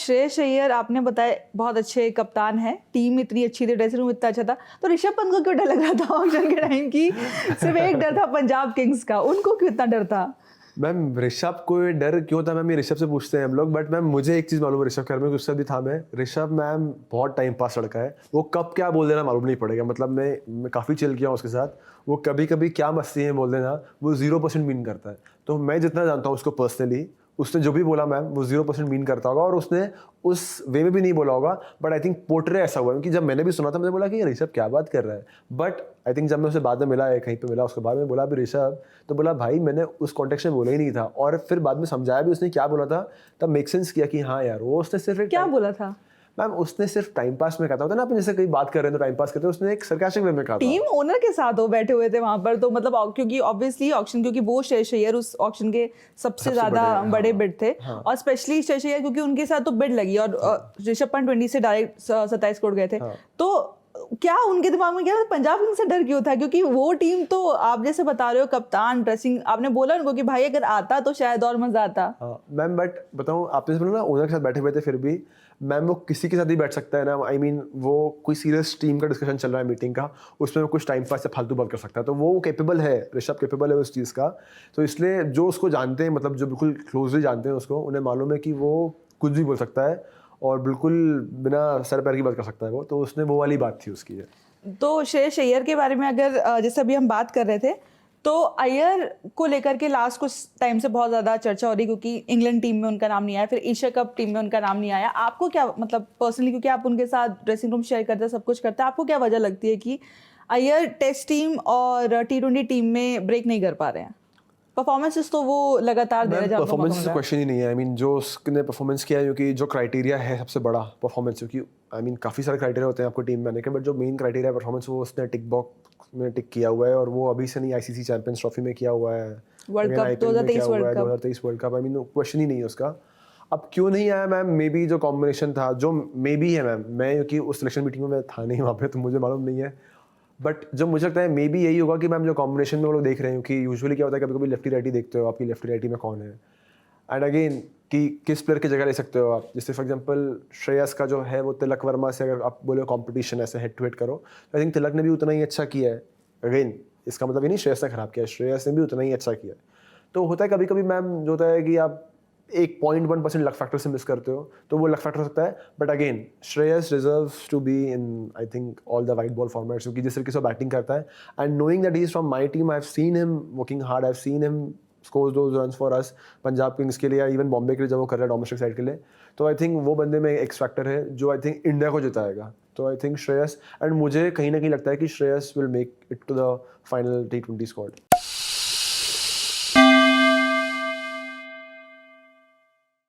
श्रेयस अय्यर आपने बताया बहुत अच्छे कप्तान हैं, टीम इतनी अच्छी थी, ड्रेसिंग रूम इतना अच्छा था, तो ऋषभ पंत को क्यों डर लग रहा था ऑक्शन के टाइम की? सिर्फ एक डर था पंजाब किंग्स का, उनको क्यों इतना डर था? मैम ऋषभ को ये डर क्यों था मैम, ये ऋषभ से पूछते हैं हम लोग, बट मैम मुझे एक चीज़ मालूम है ऋषभ के बारे में, गुस्सा भी था मैं। ऋषभ मैम बहुत टाइम पास लड़का है, वो कब क्या बोल देना मालूम नहीं पड़ेगा। मतलब मैं काफ़ी चिल किया हूँ उसके साथ, वो कभी कभी क्या मस्ती है बोल देना, वो 0% मीन करता है। तो मैं जितना जानता हूँ उसको पर्सनली, उसने जो भी बोला मैम वो 0% मीन करता होगा, और उसने उस वे में भी नहीं बोला होगा, बट आई थिंक पोर्ट्रे ऐसा हुआ, क्योंकि जब मैंने भी सुना था मैंने बोला कि ये ऋषभ क्या बात कर रहा है। बट आई थिंक जब मैं उसे बाद में मिला है, कहीं पे मिला, उसके बाद में बोला भी ऋषभ, तो बोला भाई मैंने उस कॉन्टेक्स्ट में बोला ही नहीं था, और फिर बाद में समझाया भी उसने क्या बोला था, तब मेक सेंस किया कि हाँ यार वो उसने सिर्फ एक क्या बोला था? मैम उसने सिर्फ टाइम पास में कहा था, होता है ना अपन जैसे कहीं बात कर रहे हैं तो टाइम पास करते हैं, उसने एक सरकास्टिक वे में कहा था। टीम ओनर के साथ वो बैठे हुए थे वहां पर, तो मतलब क्योंकि ऑब्वियसली ऑक्शन, क्योंकि वो श्रेयस अय्यर उस ऑक्शन के सबसे ज्यादा बड़े बिड थे, और स्पेशली श्रेयस अय्यर क्योंकि उनके साथ तो बिड लगी, और ऋषभ पंत 20 से डायरेक्ट 27 करोड़ गए थे। तो क्या उनके दिमाग में क्या था, पंजाब किंग्स से डर क्यों था? क्योंकि वो टीम तो आप जैसे बता रहे हो, कप्तान, ड्रेसिंग, आपने बोला उनको कि भाई अगर आता तो शायद और मजा आता। मैम बट बताऊँ, आपने बोला ना ओनर के साथ बैठे हुए थे, फिर भी मैम वो किसी के साथ ही बैठ सकता है ना। आई मीन वो कोई सीरियस टीम का डिस्कशन चल रहा है मीटिंग का, उसमें वो कुछ टाइम पास से फालतू बात कर सकता है, तो वो कैपेबल है, ऋषभ कैपेबल है उस चीज़ का। तो इसलिए जो उसको जानते हैं, मतलब जो बिल्कुल क्लोजली जानते हैं उसको, उन्हें मालूम है कि वो कुछ भी बोल सकता है और बिल्कुल बिना सर पैर की बात कर सकता है वो, तो उसने वो वाली बात थी उसकी। तो श्रेयस अय्यर के बारे में अगर जैसे अभी हम बात कर रहे थे, तो अय्यर को लेकर के लास्ट कुछ टाइम से बहुत ज़्यादा चर्चा हो रही, क्योंकि इंग्लैंड टीम में उनका नाम नहीं आया, फिर एशिया कप टीम में उनका नाम नहीं आया। आपको क्या मतलब पर्सनली, क्योंकि आप उनके साथ ड्रेसिंग रूम शेयर करते हैं, सब कुछ करते हैं, आपको क्या वजह लगती है कि अय्यर टेस्ट टीम और T20 टीम में ब्रेक नहीं कर पा रहे हैं? परफॉर्मेंसेस तो वो लगातार दे रहे हैं, परफॉर्मेंस तो क्वेश्चन ही नहीं है। आई मीन जो उसने परफॉर्मेंस किया है, क्योंकि जो क्राइटेरिया है सबसे बड़ा परफॉर्मेंस, क्योंकि आई मीन काफ़ी सारे क्राइटेरिया होते हैं आपको टीम में आने के, बट जो मेन क्राइटेरिया है परफॉर्मेंस, वो उसने टिक बॉक्स में टिक किया हुआ है, और वो अभी से नहीं, आईसीसी चैंपियंस ट्रॉफी में किया हुआ है, world cup 2023 world cup. I mean question ही नहीं है उसका। अब क्यों नहीं आया मैम, मे बी जो कॉम्बिनेशन था, जो मे बी है मैम, मैं क्योंकि उस सिलेक्शन मीटिंग में मैं था नहीं वहाँ पे, तो मुझे मालूम नहीं है, बट जो मुझे लगता है मे बी यही होगा कि मैम जो कॉम्बिनेशन में वो लोग देख रहे हैं, कि यूजुअली क्या होता है, कभी कभी लेफ्टी राइटी देखते हो, आपकी लेफ्टी राइटी में कौन है, एंड अगेन कि किस प्लेयर की जगह ले सकते हो आप। जैसे फॉर एग्जांपल श्रेयस का जो है वो तिलक वर्मा से, अगर आप बोले कंपटीशन ऐसे हेड टू हेड करो, तो आई थिंक तिलक ने भी उतना ही अच्छा किया है। अगेन इसका मतलब ये नहीं श्रेयस ने खराब किया है, श्रेयस ने भी उतना ही अच्छा किया है। तो होता है कभी कभी मैम, जो होता है कि आप 1.1% लक फैक्टर से मिस करते हो, तो वो लक फैक्टर हो सकता है, but again Shreyas deserves to be in I think all the white ball formats, क्योंकि जिस तरीके से बैटिंग करता है, and knowing that he is from my team, I have seen him working hard, I have seen him score those runs for us, Punjab Kings के लिए या even Bombay के लिए जब वो कर रहा है डोमेस्टिक साइड के लिए। तो आई थिंक वो बंदे में एक्स फैक्टर है जो आई थिंक इंडिया को जिताएगा। तो आई थिंक श्रेयस, एंड मुझे कहीं ना कहीं लगता है कि Shreyas will make it to the final T20 squad.